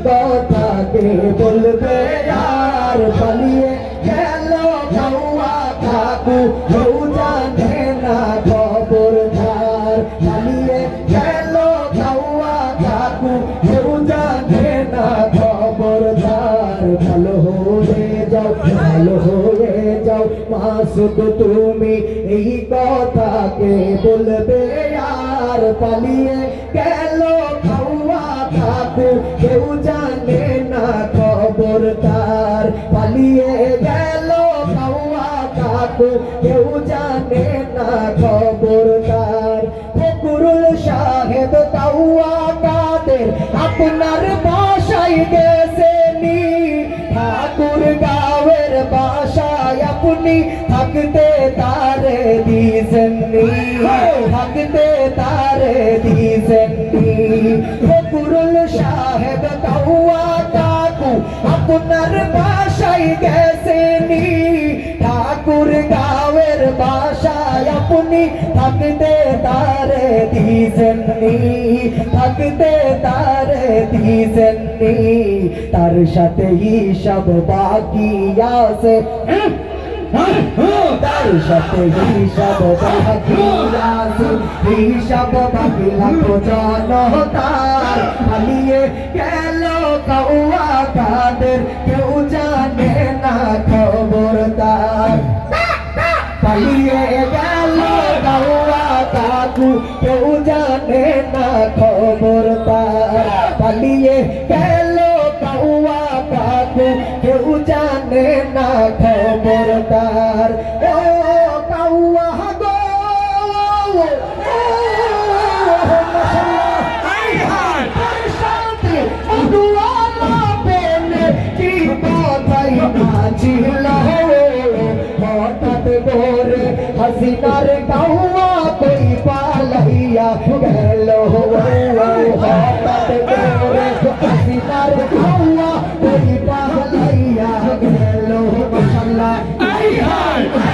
কথাকে বলবে আর পালিয়ে গেল কাউয়া কাকু কেউ জানে না খবরদার পালিয়ে গেল কাউয়া কাকু কেউ জানে না খবরদার ভালো হয়ে যাও মাসুদ তুমি এই কথাকে বলবে আর পালিয়ে গেল কাউয়া কাকু কেউ জানে না খবরদার পালিয়ে গেল কাউয়া কাকু কেউ জানে না খবরদার ফকরুল সাহেব কাউয়া কাদের আপনার বাসায় গেছেনি ঠাকুর গাঁয়ের বাসায় আপনি থাকতে তারে দিয়েছেননি থাকতে তারে দিয়েছেননি ফকরুল সাহেব কাউয়া কাকু আপনার বাসায় গেছেনি ঠাকুর গাঁয়ের বাসায় আপনি থাকতে তারে দিয়েছেননি থাকতে তারে দিয়েছেননি তার সাথে হিসাব বাকি আছে তার সাথে হিসাব বাকি আছে হিসাব বাকি লাখো জনতার পালিয়ে গেল কাউয়া কাদের কেউ জানে না খবরদার পালিয়ে গেল কাউয়া কাকু কেউ জানে না খবরদার পালিয়ে গেল কাউয়া কাকু কেউ জানে না খবরদার ও কাউয়া গো हसीनार काउआ कोई पालैया गल हतात गोरे हसीनार काउआ कोई पालैया गल माशाल्लाह